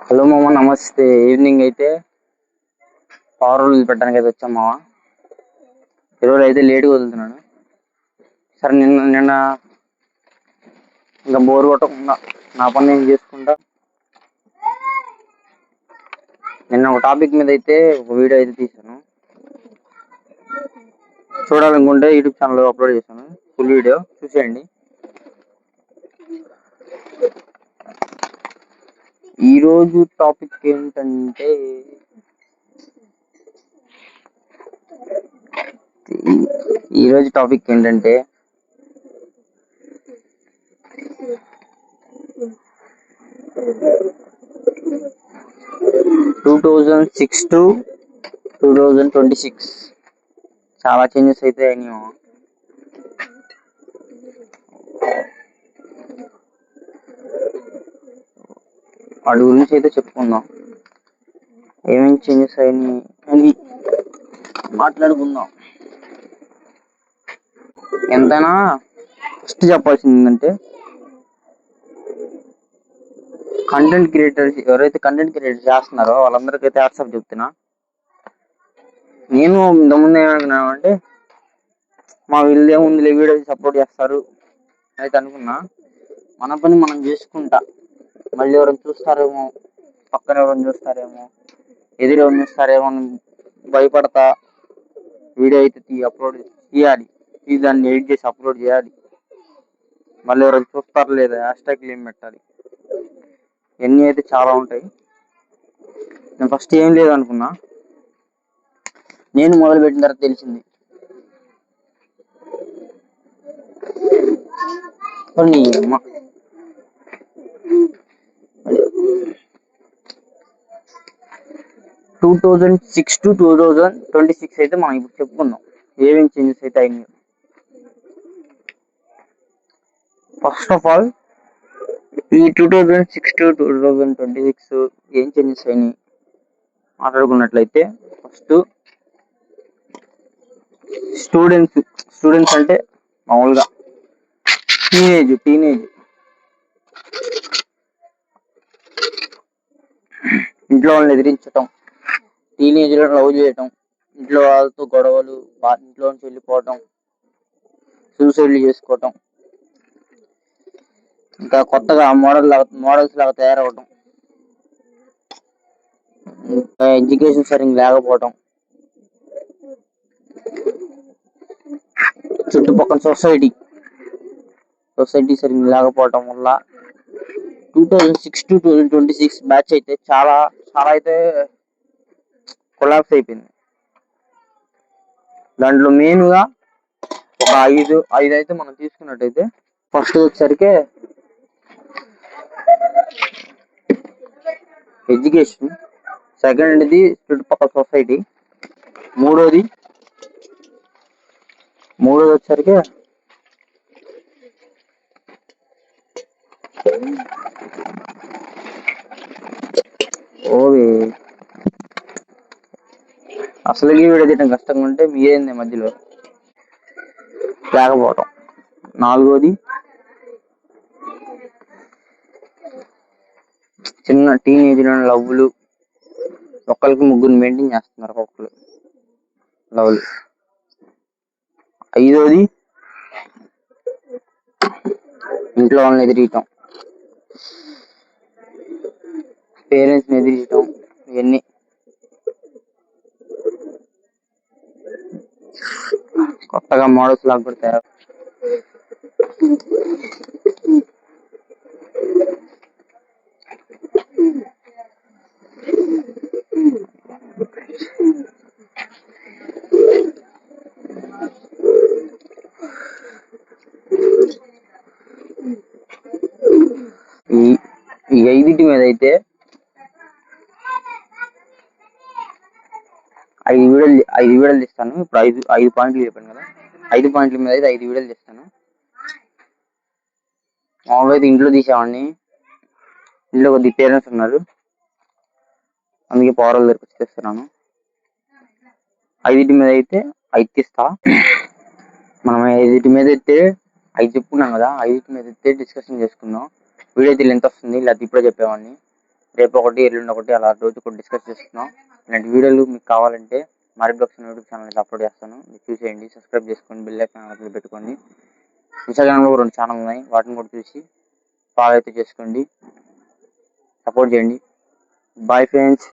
Hello మామ, నమస్తే. Evening అయితే పవర్ వదిలిపెట్టడానికి అయితే వచ్చాం మామ. ఈరోజు అయితే లేట్గా వదులుతున్నాను. సరే, నిన్న నిన్న ఇంకా బోర్ కొట్టకుండా నా పని నేను చేసుకుంటా నిన్న ఒక టాపిక్ మీద అయితే ఒక వీడియో అయితే తీసాను. చూడాలనుకుంటే యూట్యూబ్ ఛానల్లో అప్లోడ్ చేశాను. ఫుల్ వీడియో చూసేయండి. ఈరోజు టాపిక్ ఏంటంటే ఈరోజు టాపిక్ ఏంటంటే 2006 to 2026 చాలా చేంజెస్ అయితే అయినాయి. వాటి గురించి అయితే చెప్పుకుందాం. ఏమేమి చేంజెస్ అయినాయి అని మాట్లాడుకుందాం. ఎంతైనా ఫస్ట్ చెప్పాల్సింది ఏంటంటే, కంటెంట్ క్రియేటర్స్ ఎవరైతే కంటెంట్ క్రియేటర్ చేస్తున్నారో వాళ్ళందరికైతే వాట్సాప్ చెప్తున్నా. నేను ఇంతకుముందు ఏమనుకున్నాను అంటే, మా వీళ్ళు ఏముంది వీడియో సపోర్ట్ చేస్తారు అయితే అనుకున్నా. మన పని మనం చేసుకుంటా, మళ్ళీ ఎవరైనా చూస్తారేమో, పక్కన ఎవరైనా చూస్తారేమో, ఎదురు ఎవరైనా చూస్తారేమో అని భయపడతా వీడియో అయితే అప్లోడ్ చేయాలి. దాన్ని ఎడిట్ చేసి అప్లోడ్ చేయాలి. మళ్ళీ ఎవరైనా చూస్తారు లేదా, హ్యాష్ ట్యాగ్లు ఏం పెట్టాలి, ఇవన్నీ అయితే చాలా ఉంటాయి. నేను ఫస్ట్ ఏం లేదు అనుకున్నా. నేను మొదలు పెట్టిన తర్వాత తెలిసింది. కొన్ని 2006 to 2026 అయితే మనం ఇప్పుడు చెప్పుకుందాం ఏమేమి చేంజెస్ అయితే అయినాయి. ఫస్ట్ ఆఫ్ ఆల్, ఈ 2006 to 2026 ఏం చేంజెస్ అయినాయి మాట్లాడుకున్నట్లయితే, ఫస్ట్ స్టూడెంట్స్ అంటే మామూలుగా టీనేజ్ ఇంట్లో వాళ్ళని ఎదిరించటం, టీనేజ్లో లవ్ చేయటం, ఇంట్లో వాళ్ళతో గొడవలు, ఇంట్లో నుంచి వెళ్ళిపోవటం, సూసైడ్లు చేసుకోవటం, ఇంకా కొత్తగా మోడల్స్ లాగా తయారవటం, ఇంకా ఎడ్యుకేషన్ సరిగ్గా లేకపోవటం, చుట్టుపక్కల సొసైటీ సరిగ్గా లేకపోవటం వల్ల 2006 to 2026 బ్యాచ్ అయితే చాలా అయితే కొలాప్స్ అయిపోయింది. దాంట్లో మెయిన్గా ఒక ఐదు అయితే మనం తీసుకున్నట్టయితే, ఫస్ట్ వచ్చేసరికి ఎడ్యుకేషన్, సెకండ్ది చుట్టుపక్కల సొసైటీ, మూడోది వచ్చేసరికి అసలుకి వీడియో తీయడం కష్టంగా ఉంటే మీరేంది మధ్యలో లేకపోవటం, నాలుగోది చిన్న టీనేజ్ లో లవ్లు, ఒకరికి ముగ్గురు మెయింటైన్ చేస్తున్నారు ఒక్కొక్కరు లవ్లు. ఐదోది ఇంట్లో వాళ్ళని ఎదిరియటం, పేరెంట్స్ని ఎదిరియటం, ఇవన్నీ. కొత్తగా మోడల్స్ లాగా కూడా తయారు. ఈ ఐదింటి మీద అయితే ఐదు వీడియోలు తీస్తాను. ఇప్పుడు ఐదు పాయింట్లు చెప్పాను కదా, 5 పాయింట్ల మీద అయితే 5 వీడియోలు తీస్తాను. మామూలుగా అయితే ఇంట్లో తీసేవాడిని, ఇంట్లో కొద్దిగా పేరెంట్స్ ఉన్నారు, అందుకే పవర్ దగ్గరికి వచ్చి తెస్తున్నాను. 5 మీద అయితే 5 తీస్తా. మనం 5 మీద అయితే 5 చెప్పుకున్నాం కదా, 5 మీద అయితే డిస్కషన్ చేసుకుందాం. వీడియో అయితే ఎంత వస్తుంది లేకపోతే ఇప్పుడే చెప్పేవాడిని. రేపు ఒకటి ఎల్లుండి ఒకటి అలా రోజు ఒకటి డిస్కస్ చేసుకున్నాం. ఇలాంటి వీడియోలు మీకు కావాలంటే మరి బ్లాగ్స్ యూట్యూబ్ ఛానల్ అప్లోడ్ చేస్తాను, మీరు చూసేయండి, సబ్స్క్రైబ్ చేసుకోండి, బెల్ ఐకాన్ పెట్టుకోండి. ఇన్స్టాగ్రామ్లో 2 ఛానల్ ఉన్నాయి, వాటిని కూడా చూసి ఫాలో అయితే చేసుకోండి, సపోర్ట్ చేయండి. Bye friends.